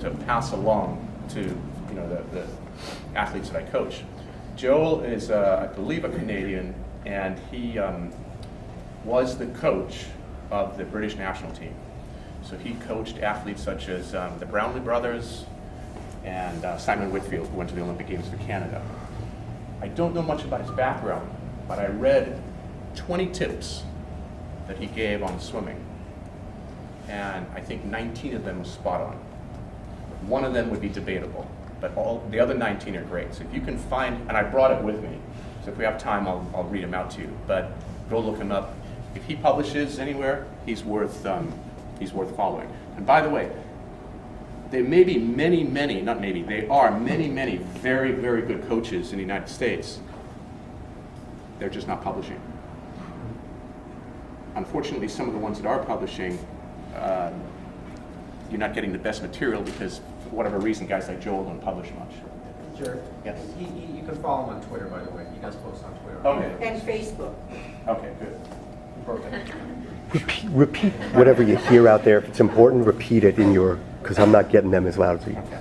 to pass along to the athletes that I coach. Joel is, I believe, a Canadian, and he was the coach of the British national team. So he coached athletes such as the Brownlee brothers and Simon Whitfield, who went to the Olympic Games for Canada. I don't know much about his background, but I read 20 tips that he gave on swimming, and I think 19 of them were spot on. One of them would be debatable, but all the other 19 are great. So if you can find, and I brought it with me, so if we have time, I'll read them out to you. But go look him up. If he publishes anywhere, he's worth following. And by the way, there may be there are many very, very good coaches in the United States. They're just not publishing. Unfortunately, some of the ones that are publishing, you're not getting the best material because, for whatever reason, guys like Joel don't publish much. Sure. Yes. You can follow him on Twitter, by the way. He does post on Twitter. Okay. And Facebook. Okay, good. Perfect. Repeat whatever you hear out there. If it's important, repeat it in your, because I'm not getting them as loud as you. Okay.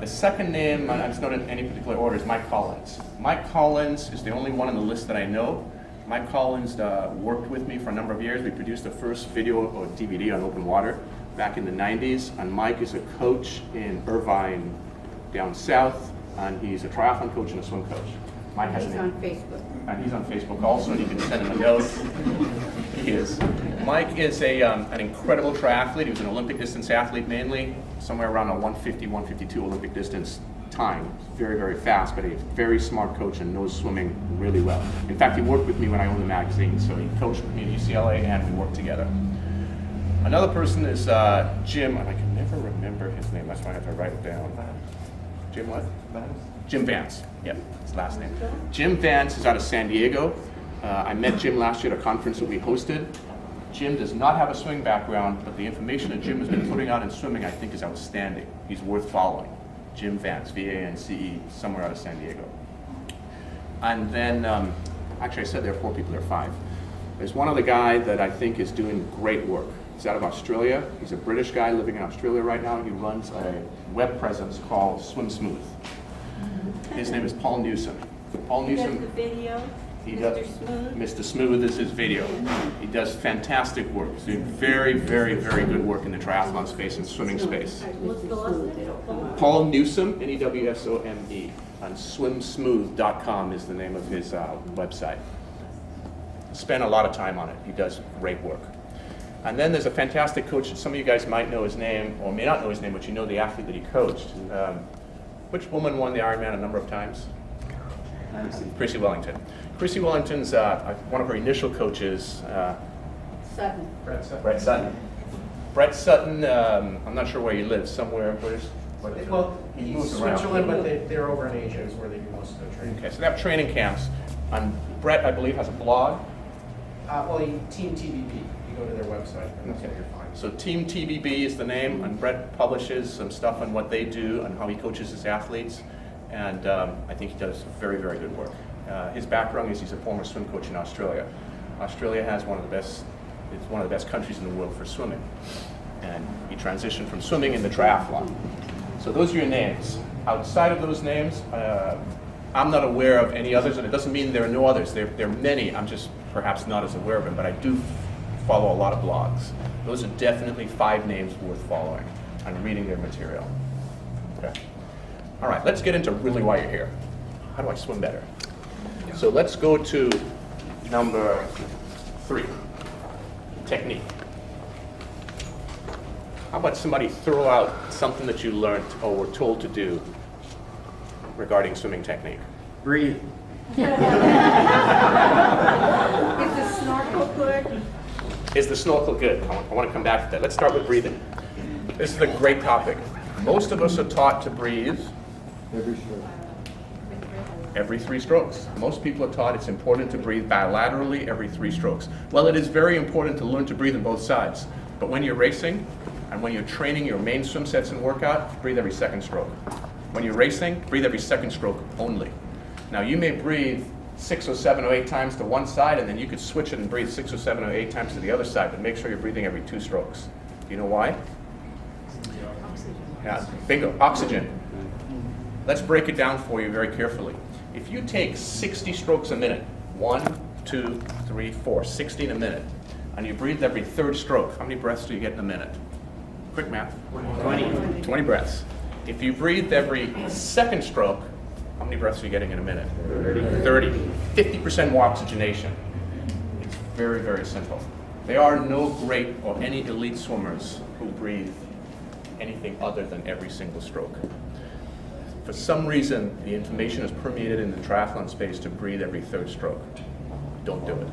The second name, it's not in any particular order, is Mike Collins. Mike Collins is the only one on the list that I know. Mike Collins worked with me for a number of years. We produced the first video or DVD on open water back in the 90s. And Mike is a coach in Irvine down south, and he's a triathlon coach and a swim coach. Mike has He's on Facebook. And he's on Facebook also, and you can send him a note. He is. Mike is an incredible triathlete. He was an Olympic distance athlete mainly, somewhere around a 150, 152 Olympic distance time. Very, very fast, but a very smart coach and knows swimming really well. In fact, he worked with me when I owned the magazine, so he coached with me at UCLA and we worked together. Another person is Jim, and I can never remember his name, that's why I have to write it down. Jim what? Jim Vance, yeah, his last name. Jim Vance is out of San Diego. I met Jim last year at a conference that we hosted. Jim does not have a swimming background, but the information that Jim has been putting out in swimming I think is outstanding. He's worth following. Jim Vance, V-A-N-C-E, somewhere out of San Diego. And then, actually I said there are 4 people, there are 5. There's one other guy that I think is doing great work. He's out of Australia. He's a British guy living in Australia right now. He runs a web presence called Swim Smooth. His name is Paul Newsome. Paul Newsome. He does the video. He Mr. does. Smooth. Mr. Smooth is his video. He does fantastic work. He's doing very, very, very good work in the triathlon space and swimming space. What's the last name? Paul Newsome, N-E-W-S-O-M-E, on swimsmooth.com is the name of his website. Spent a lot of time on it. He does great work. And then there's a fantastic coach that some of you guys might know his name, or may not know his name, but you know the athlete that he coached. Which woman won the Ironman a number of times? Chrissy Wellington. Chrissy Wellington's one of her initial coaches. Sutton. Brett Sutton. Brett Sutton, I'm not sure where he lives, somewhere. Well, he he's moves around. Switzerland, but they're over in Asia is where they do most of their training. Okay, so they have training camps. And Brett, I believe, has a blog. Team TBB. You go to their website, and that's what you're fine. So Team TBB is the name, and Brett publishes some stuff on what they do and how he coaches his athletes. And I think he does very, very good work. His background is he's a former swim coach in Australia. Australia has one of the best countries in the world for swimming. And he transitioned from swimming into triathlon. So those are your names. Outside of those names, I'm not aware of any others, and it doesn't mean there are no others. There are many, I'm just perhaps not as aware of them, but I do follow a lot of blogs. Those are definitely 5 names worth following and reading their material. Okay. All right, let's get into really why you're here. How do I swim better? So let's go to number 3, technique. How about somebody throw out something that you learned or were told to do regarding swimming technique? Breathe. Is the snorkel good? Is the snorkel good? I want to come back to that. Let's start with breathing. This is a great topic. Most of us are taught to breathe every 3 strokes. Most people are taught it's important to breathe bilaterally every 3 strokes. Well, it is very important to learn to breathe on both sides. But when you're racing and when you're training your main swim sets and workout, breathe every 2nd stroke. When you're racing, breathe every 2nd stroke only. Now you may breathe 6 or 7 or 8 times to one side, and then you could switch it and breathe 6 or 7 or 8 times to the other side, but make sure you're breathing every 2 strokes. Do you know why? Yeah, bingo, oxygen. Let's break it down for you very carefully. If you take 60 strokes a minute, 1, 2, 3, 4, 60 in a minute, and you breathe every third stroke, how many breaths do you get in a minute? Quick math. 20. 20 breaths. If you breathe every second stroke, how many breaths are you getting in a minute? 30. 50% more oxygenation. It's very, very simple. There are no great or any elite swimmers who breathe anything other than every single stroke. For some reason, the information is permeated in the triathlon space to breathe every third stroke. Don't do it.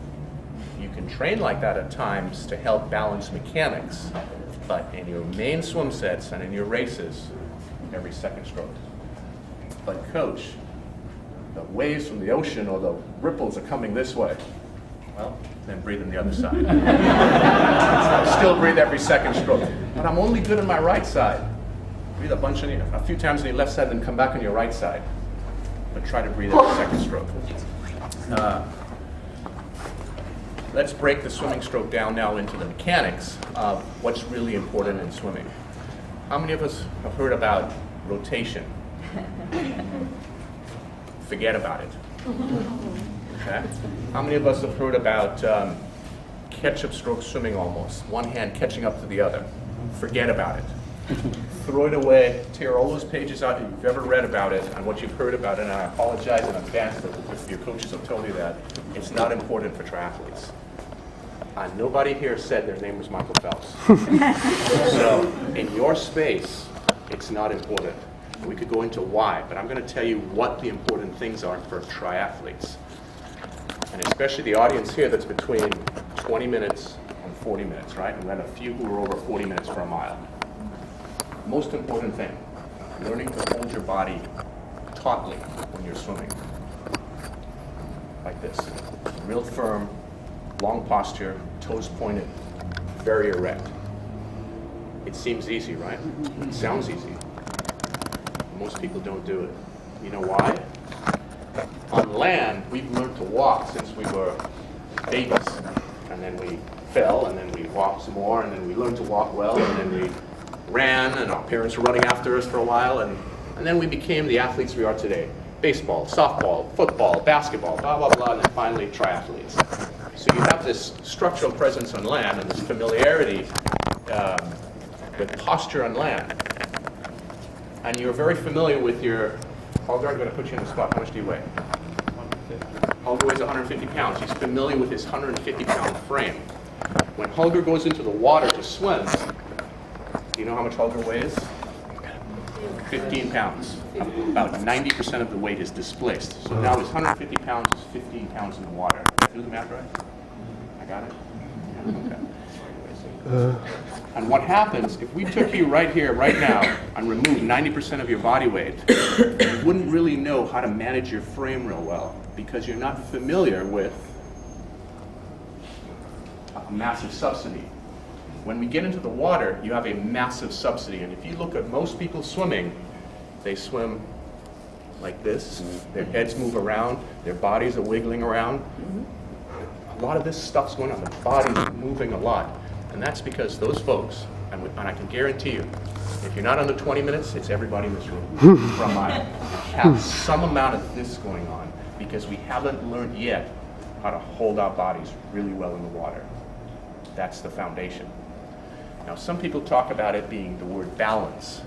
You can train like that at times to help balance mechanics, but in your main swim sets and in your races, every second stroke. But coach, the waves from the ocean or the ripples are coming this way. Well, then breathe on the other side. Still breathe every second stroke. But I'm only good on my right side. Breathe a few times on your left side, then come back on your right side. But try to breathe every second stroke. Let's break the swimming stroke down now into the mechanics of what's really important in swimming. How many of us have heard about rotation? Forget about it. Okay. How many of us have heard about catch-up stroke swimming almost? One hand catching up to the other. Forget about it. Throw it away, tear all those pages out that you've ever read about it and what you've heard about it, and I apologize in advance if your coaches have told you that. It's not important for triathletes. Nobody here said their name was Michael Phelps. So in your space, it's not important. We could go into why, but I'm going to tell you what the important things are for triathletes. And especially the audience here that's between 20 minutes and 40 minutes, right? And we had a few who were over 40 minutes for a mile. Most important thing, learning to hold your body tautly when you're swimming. Like this. Real firm, long posture, toes pointed, very erect. It seems easy, right? It sounds easy. Most people don't do it. You know why? On land, we've learned to walk since we were babies. And then we fell, and then we walked some more, and then we learned to walk well, and then we ran, and our parents were running after us for a while, and then we became the athletes we are today. Baseball, softball, football, basketball, blah, blah, blah, and then finally triathletes. So you have this structural presence on land and this familiarity with posture on land. And you're very familiar with your, Holger, I'm going to put you in the spot. How much do you weigh? 150. Holger weighs 150 pounds. He's familiar with his 150-pound frame. When Holger goes into the water to swim, do you know how much Holger weighs? 15 pounds. About 90% of the weight is displaced. So now his 150 pounds is 15 pounds in the water. Did I do the math right? I got it? Yeah, okay. And what happens, if we took you right here, right now, and removed 90% of your body weight, you wouldn't really know how to manage your frame real well because you're not familiar with a massive subsidy. When we get into the water, you have a massive subsidy. And if you look at most people swimming, they swim like this. Their heads move around. Their bodies are wiggling around. A lot of this stuff's going on. The body's moving a lot. And that's because those folks, and I can guarantee you, if you're not under 20 minutes, it's everybody in this room for a mile, have some amount of this going on because we haven't learned yet how to hold our bodies really well in the water. That's the foundation. Now, some people talk about it being the word balance.